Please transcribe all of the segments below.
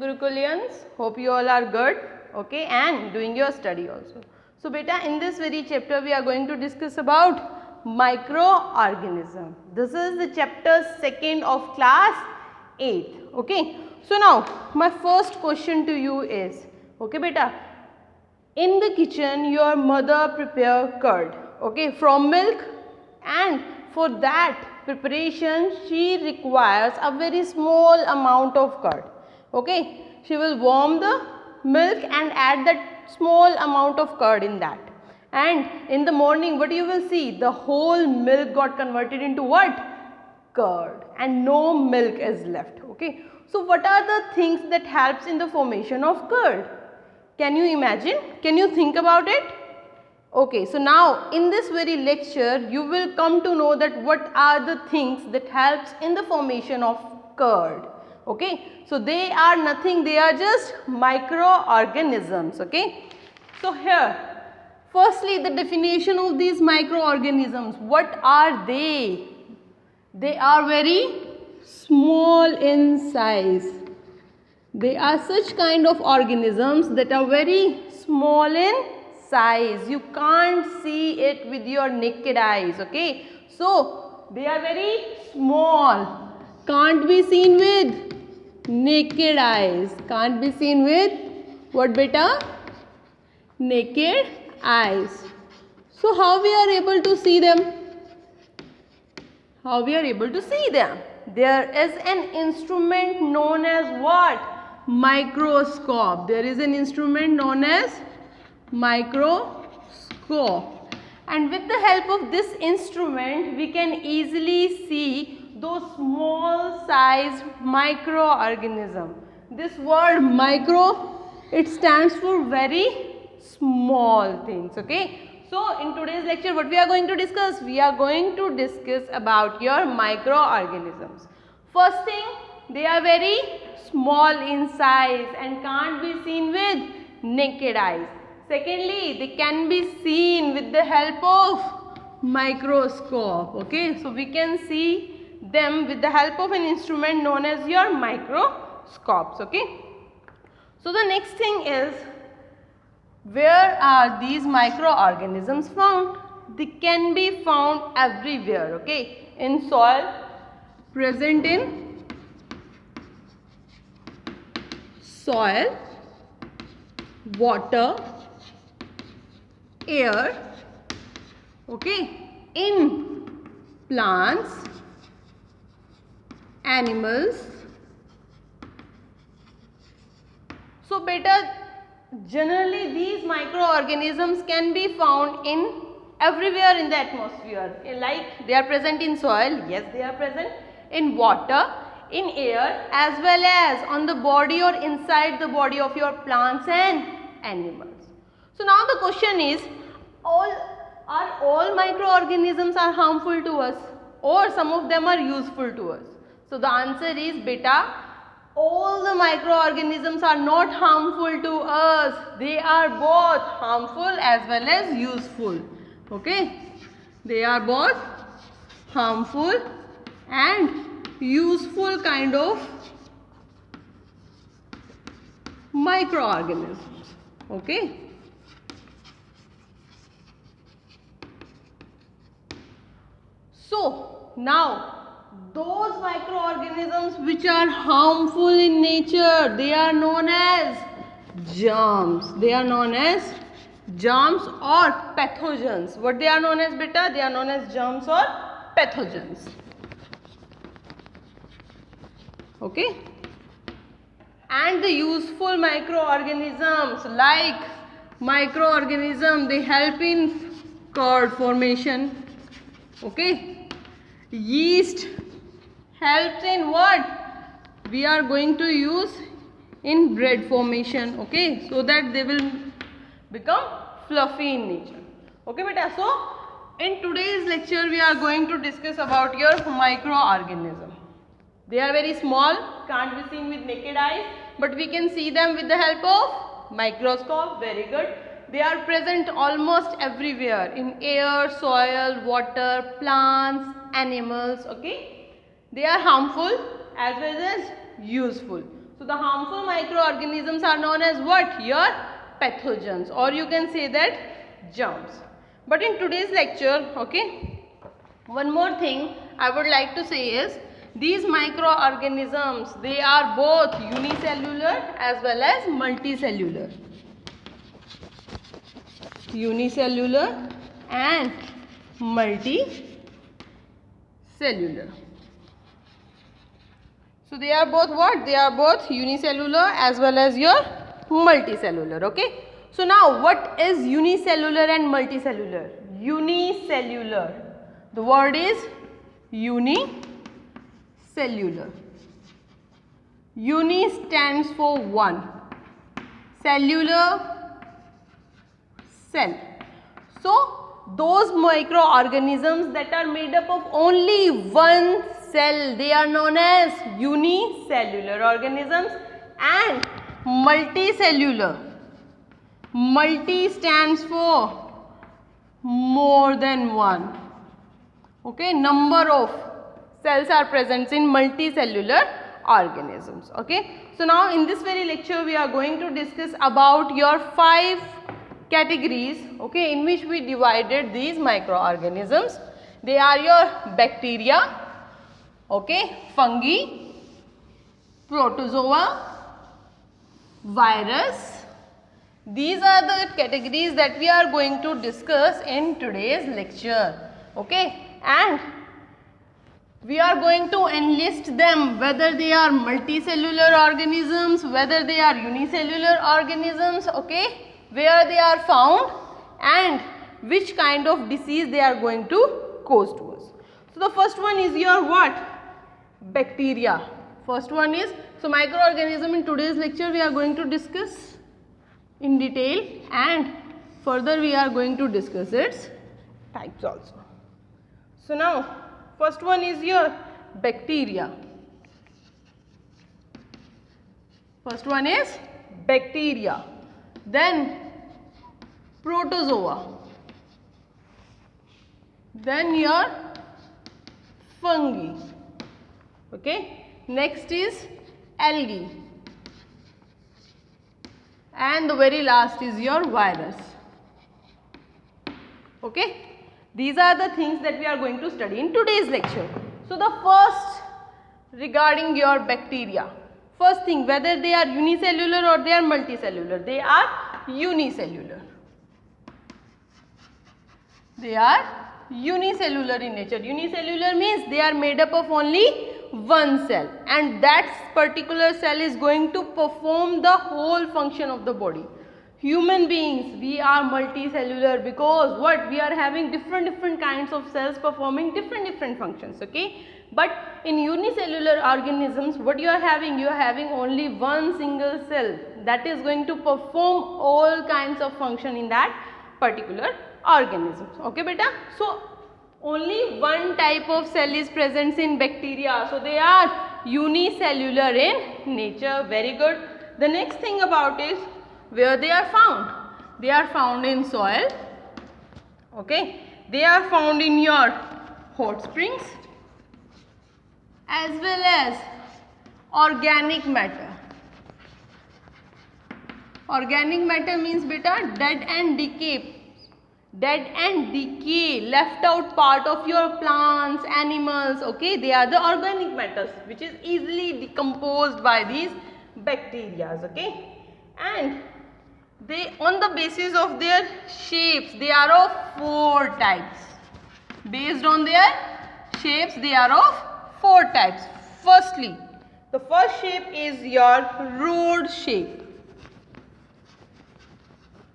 Gurukulians, hope you all are good, okay, and doing your study also. So beta, in this very chapter we are going to discuss about microorganism. This is the chapter 2nd of class 8th, okay. So now my first question to you is, okay beta, in the kitchen your mother prepare curd, okay, from milk, and for that preparation she requires a very small amount of curd, okay. She will warm the milk and add that small amount of curd in that, and in the morning what you will see, the whole milk got converted into what? Curd, and no milk is left, okay. So what are the things that helps in the formation of curd? Can you imagine? Can you think about it? Okay, so now in this very lecture you will come to know that what are the things that helps in the formation of curd, okay. So they are nothing, they are just microorganisms, okay. So here, firstly the definition of these microorganisms, what are they? They are very small in size. They are such kind of organisms that are very small in size. You can't see it with your naked eyes, okay. So they are very small, can't be seen with naked eyes, can't be seen with what beta? Naked eyes. So how we are able to see them? How we are able to see them? There is an instrument known as what? Microscope. There is an instrument known as microscope, and with the help of this instrument we can easily see those small sized microorganisms. This word micro, it stands for very small things, okay. So in today's lecture what we are going to discuss? We are going to discuss about your microorganisms. First thing, they are very small in size and can't be seen with naked eyes. Secondly, they can be seen with the help of microscope, okay. So we can see them with the help of an instrument known as your microscopes, okay. So the next thing is, where are these microorganisms found? They can be found everywhere, okay. In soil, present in soil, water, air, okay, in plants, animals. So beta, generally these microorganisms can be found in everywhere in the atmosphere. Like they are present in soil, yes they are present, in water, in air, as well as on the body or inside the body of your plants and animals. So now the question is, all microorganisms are harmful to us, or some of them are useful to us? So the answer is beta, all the microorganisms are not harmful to us. They are both harmful as well as useful, okay. They are both harmful and useful kind of microorganisms, okay. So now those microorganisms which are harmful in nature, they are known as germs. They are known as germs or pathogens. What they are known as beta? They are known as germs or pathogens, okay. And the useful microorganisms, like microorganism, they help in curd formation, okay. Yeast helps in what? We are going to use in bread formation, okay, so that they will become fluffy in nature, okay beta. So in today's lecture we are going to discuss about your microorganism. They are very small, can't be seen with naked eyes, but we can see them with the help of microscope. Very good. They are present almost everywhere, in air, soil, water, plants, animals, okay. They are harmful as well as useful. So the harmful microorganisms are known as what? Your pathogens, or you can say that germs. But in today's lecture, okay, one more thing I would like to say is these microorganisms, they are both unicellular as well as multicellular. Unicellular and multicellular. So they are both what? They are both unicellular as well as your multicellular. Okay. So now what is unicellular and multicellular? Unicellular. The word is unicellular. Uni stands for one. Cellular, cell. So those microorganisms that are made up of only one cell, they are known as unicellular organisms, and multicellular. Multi stands for more than one. Okay, number of cells are present in multicellular organisms. Okay, so now in this very lecture we are going to discuss about your 5 categories, okay, in which we divided these microorganisms. They are your bacteria, okay, fungi, protozoa, virus. These are the categories that we are going to discuss in today's lecture, okay, and we are going to enlist them, whether they are multicellular organisms, whether they are unicellular organisms, okay, where they are found and which kind of disease they are going to cause to us. So the first one is your what? Bacteria. First one is, so microorganism in today's lecture we are going to discuss in detail, and further we are going to discuss its types also. So now first one is your bacteria. First one is bacteria. Then protozoa. Then your fungi. Okay. Next is algae. And the very last is your virus. Okay. These are the things that we are going to study in today's lecture. So the first regarding your bacteria. First thing, whether they are unicellular or they are multicellular. They are unicellular. They are unicellular in nature. Unicellular means they are made up of only one cell, and that particular cell is going to perform the whole function of the body. Human beings, we are multicellular because what? We are having different kinds of cells performing different functions, okay. But in unicellular organisms, what you are having? You are having only one single cell that is going to perform all kinds of function in that particular organism. Okay, beta. So only one type of cell is present in bacteria. So they are unicellular in nature. Very good. The next thing about is where they are found. They are found in soil. Okay. They are found in your hot springs as well as organic matter. Organic matter means beta dead and decay. Dead and decay, left out part of your plants, animals, okay, they are the organic matters which is easily decomposed by these bacteria, okay. And they, on the basis of their shapes, they are of 4 types. Based on their shapes, they are of 4 types. Firstly, the first shape is your rod shape.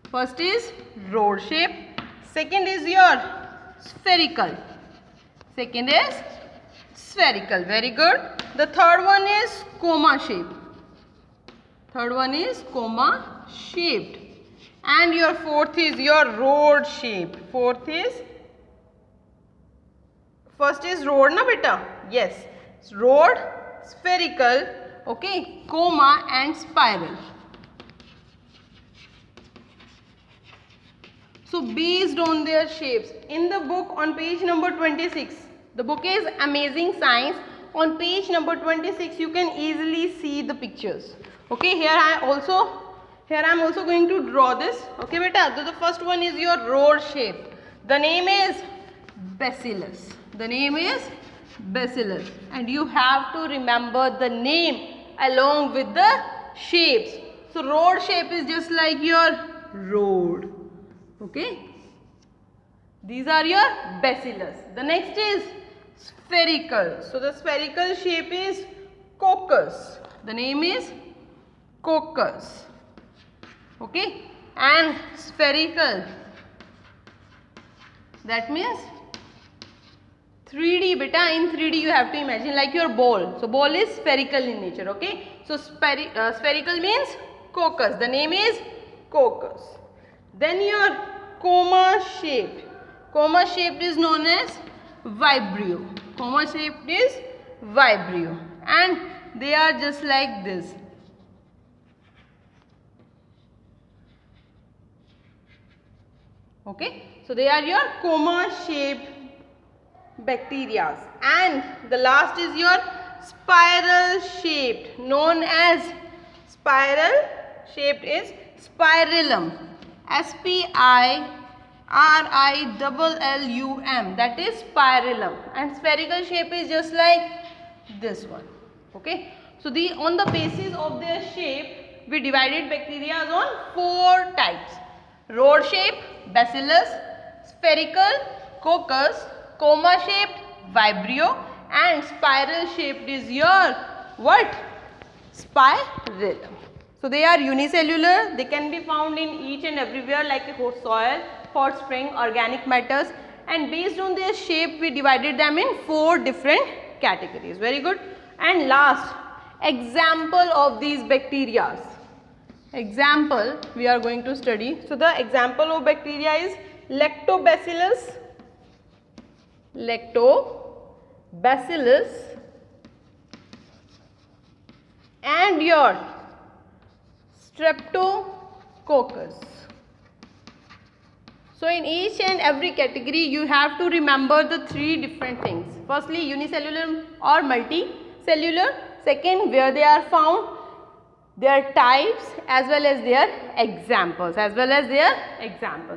First is rod shape. Second is your spherical. Second is spherical. Very good. The third one is coma shape. Third one is coma shaped. And your fourth is your rod shape. Fourth is, first is rod na beta? Yes. Rod, spherical, okay, coma and spiral. So based on their shapes, in the book on page number 26, the book is Amazing Science. on page number 26 you can easily see the pictures. Okay, here I am also going to draw this. Okay beta, so the first one is your rod shape. The name is bacillus. The name is bacillus, and you have to remember the name along with the shapes. So rod shape is just like your rod. Okay, these are your bacillus. The next is spherical. So the spherical shape is coccus. The name is coccus. Okay, and spherical, that means 3D beta. In 3D you have to imagine like your ball. So ball is spherical in nature. Okay, so spherical means coccus. The name is coccus. Then your coma shaped. Coma shaped is known as vibrio. Coma shaped is vibrio, and they are just like this. Okay, so they are your coma shaped bacteria. And the last is your spiral shaped, known as spiral shaped is spirillum. spirillum, that is spirillum. And spherical shape is just like this one. Okay, so on the basis of their shape we divided bacteria on 4 types: rod shape, bacillus; spherical, coccus; coma shaped, vibrio; and spiral shaped is your what? Spirillum. So they are unicellular. They can be found in each and everywhere like soil, hot spring, organic matters, and based on their shape we divided them in 4 different categories. Very good. And last, example of these bacteria. Example we are going to study. So the example of bacteria is lactobacillus, and your streptococcus. So in each and every category you have to remember the 3 different things. Firstly, unicellular or multicellular. Second, where they are found, their types, as well as their examples,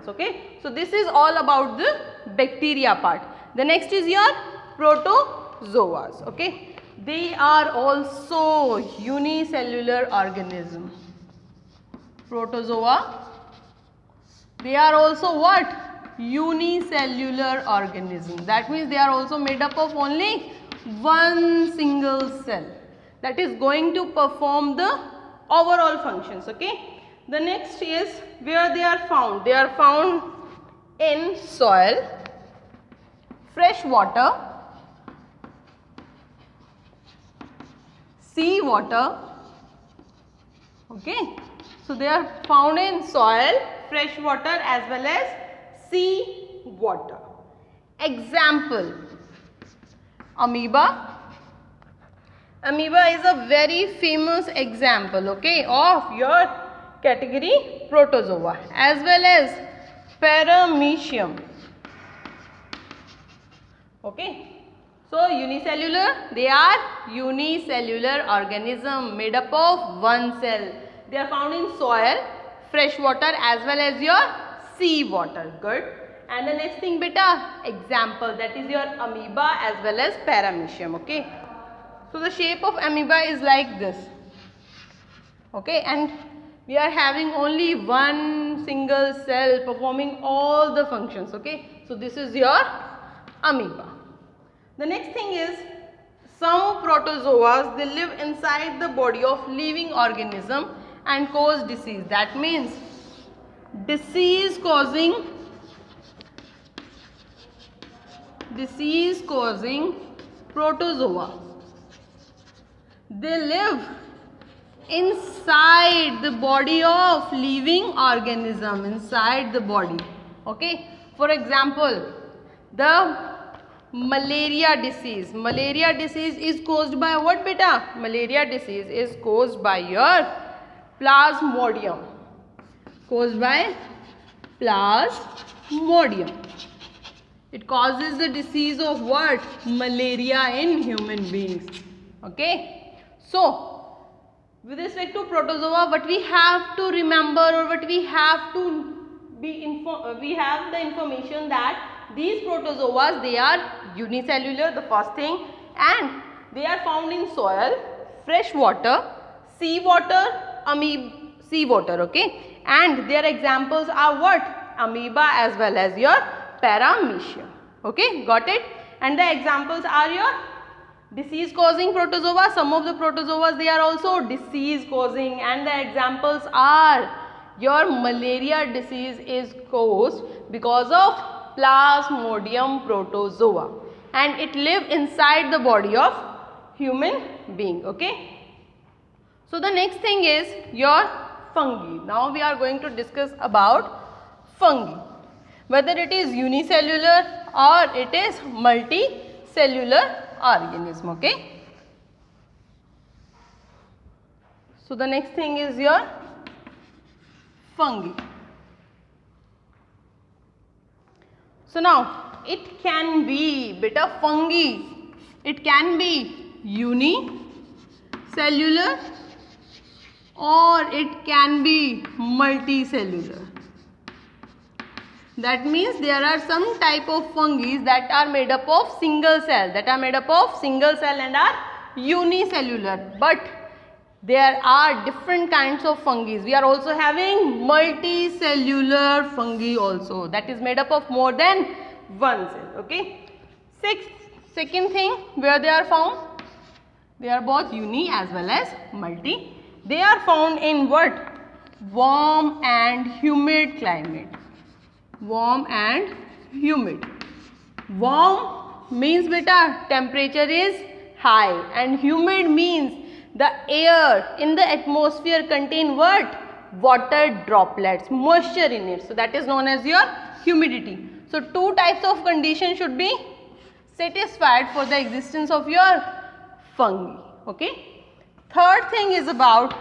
okay. So this is all about the bacteria part. The next is your protozoas. Okay, they are also unicellular organism. Protozoa, they are also what? Unicellular organism. That means they are also made up of only one single cell that is going to perform the overall functions. Okay, the next is where they are found. They are found in soil, fresh water, sea water. Okay, so they are found in soil, fresh water as well as sea water. Example, amoeba. Amoeba is a very famous example, okay, of your category protozoa, as well as paramecium. Okay, so unicellular, they are unicellular organism made up of one cell. They are found in soil, fresh water as well as your sea water. Good. And the next thing beta, example, that is your amoeba as well as paramecium. Okay, so the shape of amoeba is like this. Okay, and we are having only one single cell performing all the functions. Okay, so this is your amoeba. The next thing is some protozoas, they live inside the body of living organism and cause disease. That means disease causing protozoa. They live inside the body of living organism, inside the body. Okay, for example, the malaria disease. Malaria disease is caused by what beta? Malaria disease is caused by your plasmodium. It causes the disease of what? Malaria in human beings. Okay. So, with respect to protozoa, what we have to remember, or what we have to we have the information that these protozoas, they are unicellular, the first thing, and they are found in soil, fresh water, seawater, seawater, okay, and their examples are what? Amoeba as well as your Paramecium. Okay, got it? And the examples are your disease causing protozoa. Some of the protozoas, they are also disease causing, and the examples are your malaria disease is caused because of Plasmodium protozoa, and it live inside the body of human being. Okay. So the next thing is your fungi. Now we are going to discuss about fungi, whether it is unicellular or it is multicellular organism. Okay. So the next thing is your fungi. So now it can be, beta, fungi, it can be unicellular or it can be multicellular. That means there are some type of fungi that are made up of single cell, and are unicellular, but there are different kinds of fungi. We are also having multicellular fungi also, that is made up of more than one cell. Okay. Second thing, where they are found? They are both uni as well as multi. They are found in what? Warm and humid climate. Warm and humid. Warm means beta temperature is high, and humid means the air in the atmosphere contain what? Water droplets, moisture in it. So that is known as your humidity. So two types of conditions should be satisfied for the existence of your fungi. Okay. Third thing is about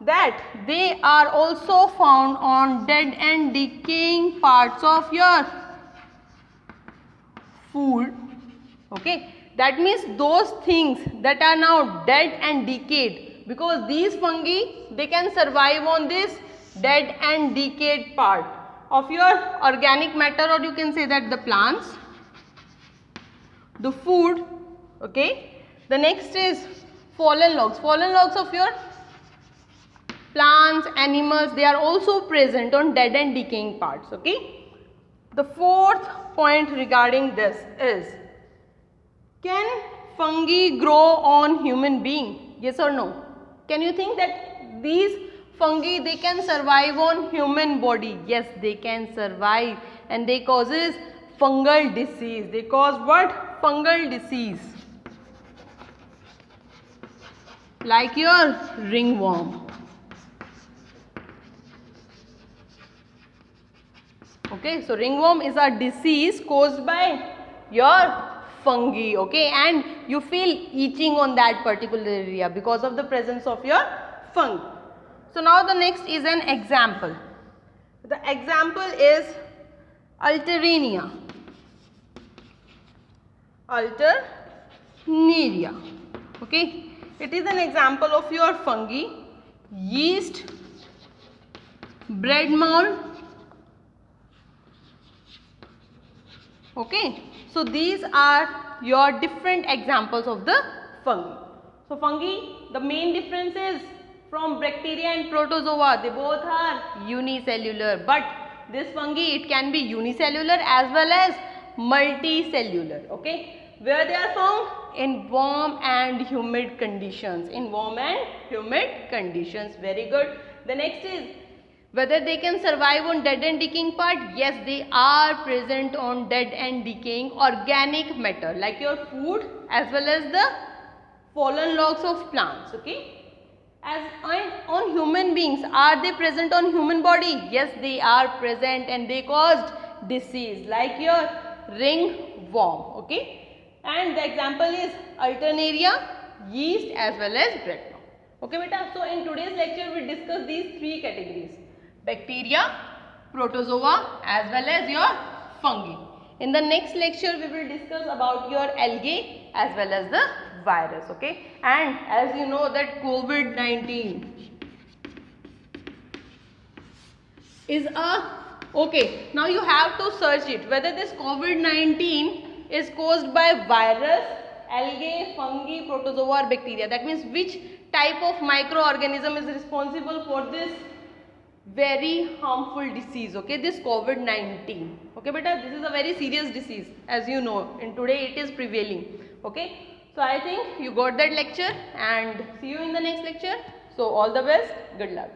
that they are also found on dead and decaying parts of your food. Okay. That means those things that are now dead and decayed, because these fungi, they can survive on this dead and decayed part of your organic matter, or you can say that the plants, the food. Okay. The next is fallen logs. Fallen logs of your plants, animals, they are also present on dead and decaying parts. Okay. The fourth point regarding this is, can fungi grow on human being? Yes or no? Can you think that these fungi, they can survive on human body? Yes, they can survive, and they causes fungal disease. They cause what? Fungal disease. Like your ringworm. Okay, so ringworm is a disease caused by your fungi. Okay, and you feel itching on that particular area because of the presence of your fungi. So now the next is an example. The example is Alternaria. Alternaria. Okay, it is an example of your fungi. Yeast, bread mold. Okay, so these are your different examples of the fungi. So fungi, the main difference is from bacteria and protozoa, they both are unicellular, but this fungi, it can be unicellular as well as multicellular. Okay, where they are found? In warm and humid conditions. In warm and humid conditions. Very good. The next is whether they can survive on dead and decaying part. Yes, they are present on dead and decaying organic matter like your food as well as the fallen logs of plants. Okay, as on human beings, are they present on human body? Yes, they are present, and they caused disease like your ringworm. Okay, and the example is Alternaria, yeast as well as bread mold. Okay beta, so in today's lecture we discuss these three categories: bacteria, protozoa as well as your fungi. In the next lecture, we will discuss about your algae as well as the virus, okay. And as you know that COVID-19 is okay, now you have to search it whether this COVID-19 is caused by virus, algae, fungi, protozoa or bacteria. That means which type of microorganism is responsible for this very harmful disease, okay, this COVID-19. Okay beta, this is a very serious disease, as you know, and today it is prevailing, okay. So I think you got that lecture, and see you in the next lecture. So all the best, good luck.